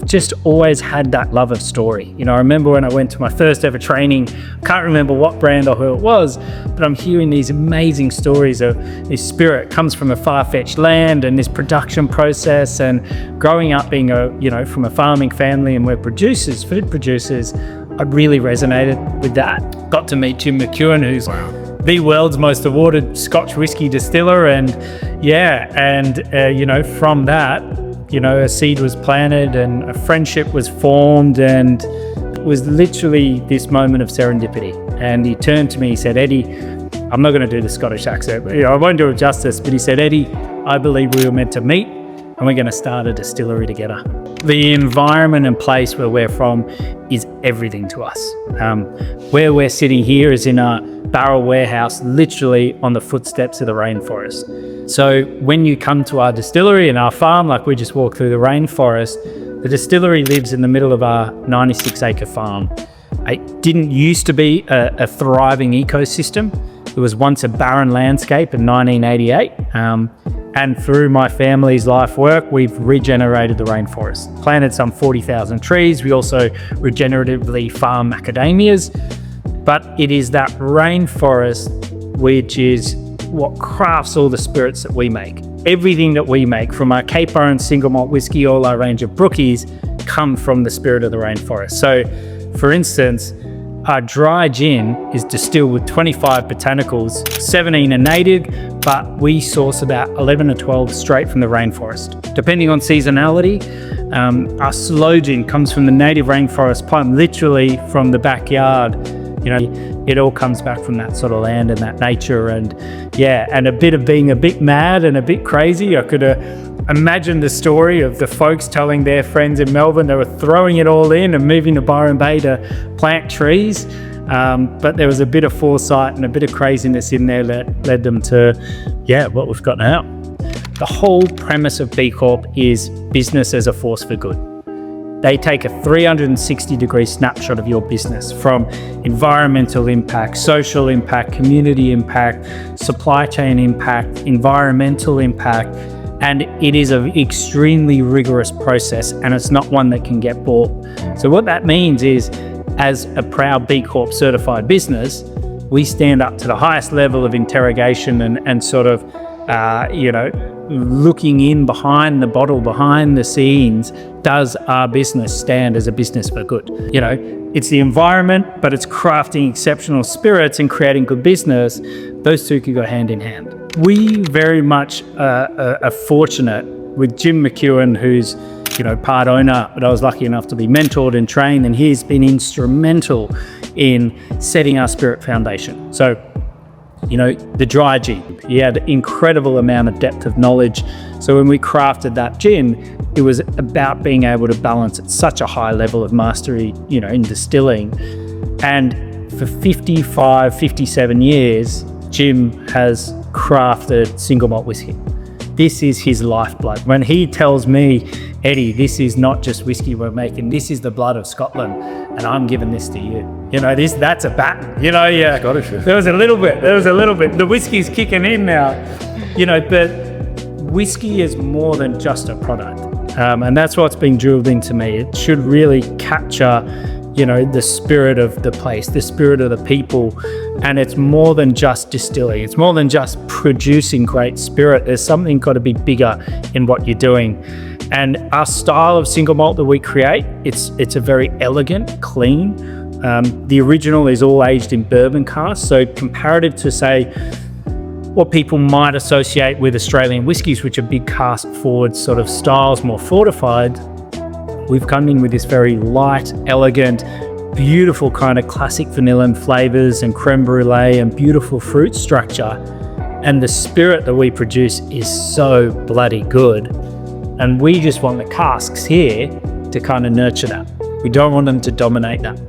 just always had that love of story. You know, I remember when I went to my first ever training, I can't remember what brand or who it was, but I'm hearing these amazing stories of this spirit comes from a far-fetched land and this production process, and growing up being from a farming family and we're producers, food producers, I really resonated with that. Got to meet Jim McEwen, who's the world's most awarded Scotch whiskey distiller, and from that, a seed was planted and a friendship was formed, and it was literally this moment of serendipity. And he turned to me, he said, "Eddie," I'm not going to do the Scottish accent, but, I won't do it justice, but he said, "Eddie, I believe we were meant to meet and we're going to start a distillery together." The environment and place where we're from is everything to us. Where we're sitting here is in a barrel warehouse, literally on the footsteps of the rainforest. So when you come to our distillery and our farm, like we just walked through the rainforest, the distillery lives in the middle of our 96-acre farm. It didn't used to be a thriving ecosystem. It was once a barren landscape in 1988. And through my family's life work, we've regenerated the rainforest, planted some 40,000 trees. We also regeneratively farm macadamias. But it is that rainforest which is what crafts all the spirits that we make. Everything that we make, from our Cape Byron single malt whiskey, all our range of Brookies, come from the spirit of the rainforest. So, for instance, our dry gin is distilled with 25 botanicals, 17 are native, but we source about 11 or 12 straight from the rainforest. Depending on seasonality, our slow gin comes from the native rainforest plant, literally from the backyard. It all comes back from that sort of land and that nature, and a bit of being a bit mad and a bit crazy. I could imagine the story of the folks telling their friends in Melbourne they were throwing it all in and moving to Byron Bay to plant trees, but there was a bit of foresight and a bit of craziness in there that led them to what we've got now. The whole premise of B-Corp is business as a force for good. They take a 360-degree snapshot of your business, from environmental impact, social impact, community impact, supply chain impact, environmental impact, and it is an extremely rigorous process, and it's not one that can get bought. So what that means is, as a proud B Corp certified business, we stand up to the highest level of interrogation and sort of, looking in behind the bottle, behind the scenes. Does our business stand as a business for good? It's the environment, but it's crafting exceptional spirits and creating good business. Those two can go hand in hand. We very much are fortunate with Jim McEwen, who's part owner, but I was lucky enough to be mentored and trained, and he's been instrumental in setting our spirit foundation. So, the dry gin, he had an incredible amount of depth of knowledge. So when we crafted that gin, it was about being able to balance at such a high level of mastery, in distilling. And for 57 years, Jim has crafted single malt whiskey. This is his lifeblood. When he tells me, "Eddie, this is not just whiskey we're making, this is the blood of Scotland, and I'm giving this to you." That's a baton. Scottish. There was a little bit. The whiskey's kicking in now. But whiskey is more than just a product. And that's what's been drilled into me. It should really capture, the spirit of the place, the spirit of the people. And it's more than just distilling. It's more than just producing great spirit. There's something got to be bigger in what you're doing. And our style of single malt that we create, it's a very elegant, clean. The original is all aged in bourbon casks. So comparative to, say, what people might associate with Australian whiskies, which are big cask forward sort of styles, more fortified, we've come in with this very light, elegant, beautiful kind of classic vanilla flavors and creme brulee and beautiful fruit structure. And the spirit that we produce is so bloody good. And we just want the casks here to kind of nurture that. We don't want them to dominate that.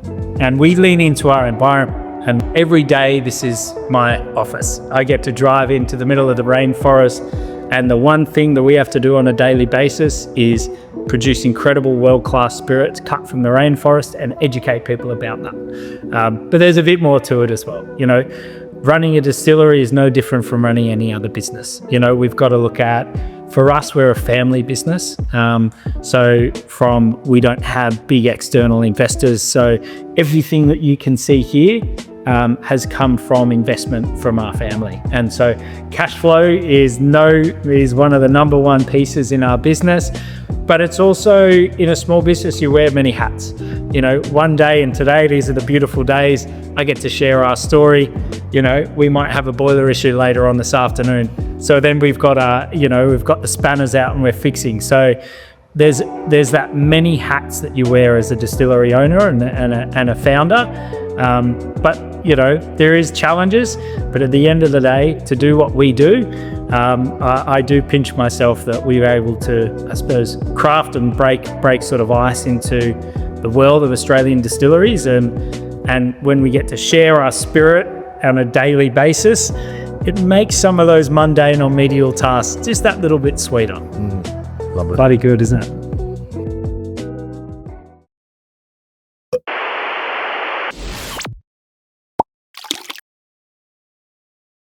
And we lean into our environment. And every day, this is my office. I get to drive into the middle of the rainforest. And the one thing that we have to do on a daily basis is produce incredible world-class spirits cut from the rainforest and educate people about that. But there's a bit more to it as well. Running a distillery is no different from running any other business. We've got to look at For us, we're a family business. So we don't have big external investors. So everything that you can see here has come from investment from our family. And so cash flow is one of the number one pieces in our business. But it's also, in a small business, you wear many hats. You know, one day, and today, these are the beautiful days, I get to share our story. You know, we might have a boiler issue later on this afternoon. So then we've got the spanners out and we're fixing. So there's that many hats that you wear as a distillery owner and a founder. But, you know, there is challenges, but at the end of the day, to do what we do, I do pinch myself that we were able to, I suppose, craft and break sort of ice into the world of Australian distilleries. And when we get to share our spirit on a daily basis, it makes some of those mundane or medial tasks just that little bit sweeter. Love it. Bloody good, isn't it?